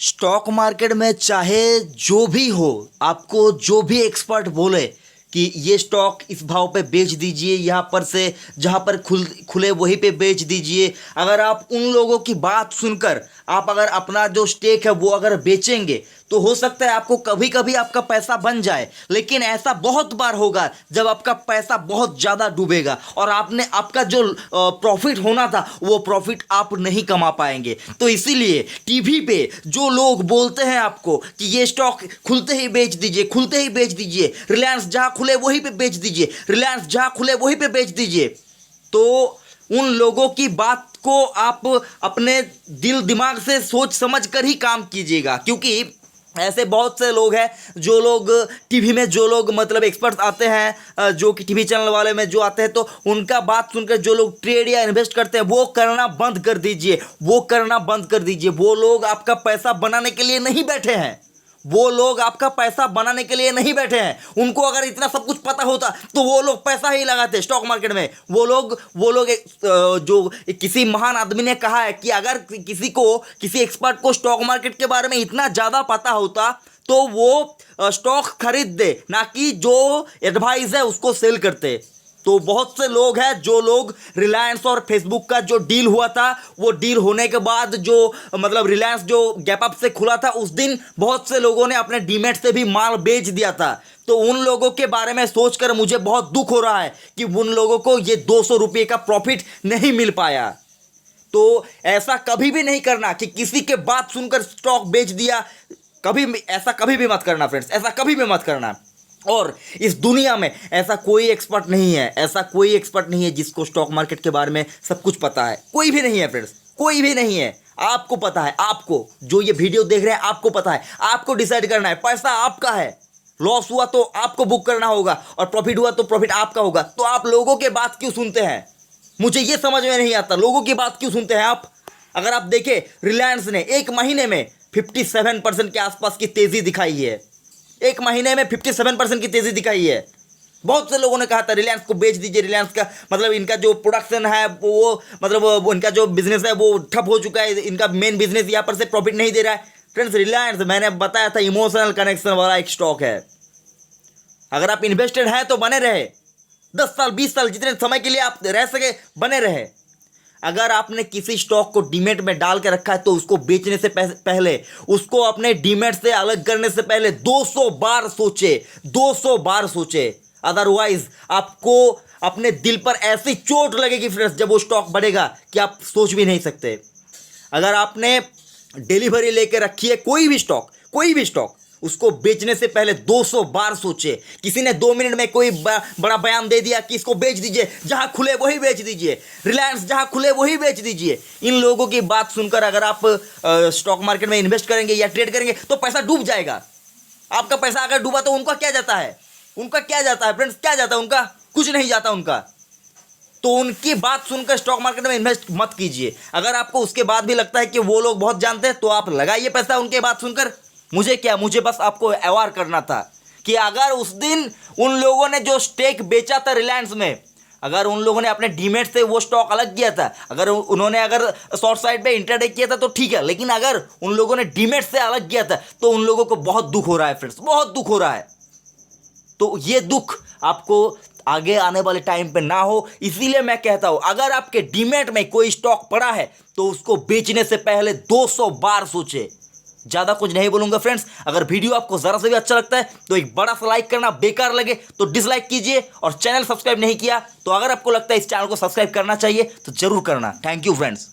Stock market में चाहे जो भी हो, आपको जो भी एक्सपर्ट बोले कि ये स्टॉक इस भाव पे बेच दीजिए, यहाँ पर से जहाँ पर खुले वहीं पे बेच दीजिए, अगर आप उन लोगों की बात सुनकर आप अगर अपना जो स्टेक है वो अगर बेचेंगे तो हो सकता है आपको कभी कभी आपका पैसा बन जाए, लेकिन ऐसा बहुत बार होगा जब आपका पैसा बहुत ज़्यादा डूबेगा और आपका जो प्रॉफिट होना था वो प्रॉफिट आप नहीं कमा पाएंगे। तो इसीलिए टीवी पे जो लोग बोलते हैं आपको कि ये स्टॉक खुलते ही बेच दीजिए, खुलते ही बेच दीजिए, रिलायंस जहाँ खुले वहीं पे बेच दीजिए, रिलायंस जहाँ खुले वहीं पे बेच दीजिए, तो उन लोगों की बात को आप अपने दिल दिमाग से सोच समझ कर ही काम कीजिएगा, क्योंकि ऐसे बहुत से लोग हैं जो लोग टीवी में जो लोग मतलब एक्सपर्ट्स आते हैं, जो कि टीवी चैनल वाले में जो आते हैं, तो उनका बात सुनकर जो लोग ट्रेड या इन्वेस्ट करते हैं वो करना बंद कर दीजिए, वो करना बंद कर दीजिए। वो लोग आपका पैसा बनाने के लिए नहीं बैठे हैं, वो लोग आपका पैसा बनाने के लिए नहीं बैठे हैं। उनको अगर इतना सब कुछ पता होता तो वो लोग पैसा ही लगाते स्टॉक मार्केट में। जो किसी महान आदमी ने कहा है कि अगर किसी एक्सपर्ट को स्टॉक मार्केट के बारे में इतना ज़्यादा पता होता तो वो स्टॉक खरीद दे, ना कि जो एडवाइस है उसको सेल करते। तो बहुत से लोग हैं जो लोग रिलायंस और फेसबुक का जो डील हुआ था, वो डील होने के बाद जो मतलब रिलायंस जो गैप अप से खुला था उस दिन बहुत से लोगों ने अपने डीमैट से भी माल बेच दिया था। तो उन लोगों के बारे में सोचकर मुझे बहुत दुख हो रहा है कि उन लोगों को ये 200 रुपये का प्रॉफिट नहीं मिल पाया। तो ऐसा कभी भी नहीं करना कि किसी के बात सुनकर स्टॉक बेच दिया, ऐसा कभी भी मत करना फ्रेंड्स, ऐसा कभी भी मत करना। और इस दुनिया में ऐसा कोई एक्सपर्ट नहीं है, ऐसा कोई एक्सपर्ट नहीं है जिसको स्टॉक मार्केट के बारे में सब कुछ पता है। कोई भी नहीं है फ्रेंड्स, कोई भी नहीं है। आपको पता है, आपको जो ये वीडियो देख रहे हैं आपको पता है, आपको डिसाइड करना है। पैसा आपका है, लॉस हुआ तो आपको बुक करना होगा और प्रॉफिट हुआ तो प्रॉफिट आपका होगा। तो आप लोगों के बात क्यों सुनते हैं, मुझे ये समझ में नहीं आता, लोगों की बात क्यों सुनते हैं आप। अगर आप देखें, रिलायंस ने एक महीने में 57% के आसपास की तेजी दिखाई है, एक महीने में 57% की तेजी दिखाई है। बहुत से लोगों ने कहा था रिलायंस को बेच दीजिए, रिलायंस का मतलब इनका जो प्रोडक्शन है वो मतलब वो इनका जो बिजनेस है वो ठप हो चुका है, इनका मेन बिजनेस यहाँ पर से प्रॉफिट नहीं दे रहा है। फ्रेंड्स, रिलायंस मैंने बताया था इमोशनल कनेक्शन वाला एक स्टॉक है। अगर आप इन्वेस्टेड हैं तो बने रहे, 10 साल 20 साल जितने समय के लिए आप रह सके बने रहे। अगर आपने किसी स्टॉक को डीमेट में डाल के रखा है तो उसको बेचने से पहले, उसको अपने डीमेट से अलग करने से पहले 200 बार सोचे, 200 बार सोचे। अदरवाइज आपको अपने दिल पर ऐसी चोट लगेगी फ्रेंड्स जब वो स्टॉक बढ़ेगा कि आप सोच भी नहीं सकते। अगर आपने डिलीवरी लेके रखी है कोई भी स्टॉक, उसको बेचने से पहले 200 बार सोचे। किसी ने 2 मिनट में कोई बड़ा बयान दे दिया कि इसको बेच दीजिए, जहां खुले वही बेच दीजिए, रिलायंस जहां खुले वही बेच दीजिए। इन लोगों की बात सुनकर अगर आप स्टॉक मार्केट में इन्वेस्ट करेंगे या ट्रेड करेंगे तो पैसा डूब जाएगा। आपका पैसा अगर डूबा तो उनका क्या जाता है, फ्रेंड्स, क्या जाता है उनका, कुछ नहीं जाता उनका। तो उनकी बात सुनकर स्टॉक मार्केट में इन्वेस्ट मत कीजिए। अगर आपको उसके बाद भी लगता है कि वो लोग बहुत जानते हैं तो आप लगाइए पैसा उनके बात सुनकर। मुझे बस आपको अवेयर करना था कि अगर उस दिन उन लोगों ने जो स्टेक बेचा था रिलायंस में, अगर उन लोगों ने अपने डीमेट से वो स्टॉक अलग किया था, अगर उन्होंने शॉर्ट साइड पे इंट्राडे किया था तो ठीक है, लेकिन अगर उन लोगों ने डीमेट से अलग किया था तो उन लोगों को बहुत दुख हो रहा है फ्रेंड्स, बहुत दुख हो रहा है। तो ये दुख आपको आगे आने वाले टाइम पे ना हो, इसीलिए मैं कहता हूं अगर आपके डीमेट में कोई स्टॉक पड़ा है तो उसको बेचने से पहले 200 बार सोचे। ज़्यादा कुछ नहीं बोलूंगा फ्रेंड्स। अगर वीडियो आपको ज़रा से भी अच्छा लगता है तो एक बड़ा सा लाइक करना, बेकार लगे तो डिसलाइक कीजिए, और चैनल सब्सक्राइब नहीं किया तो अगर आपको लगता है इस चैनल को सब्सक्राइब करना चाहिए तो जरूर करना। Thank you friends.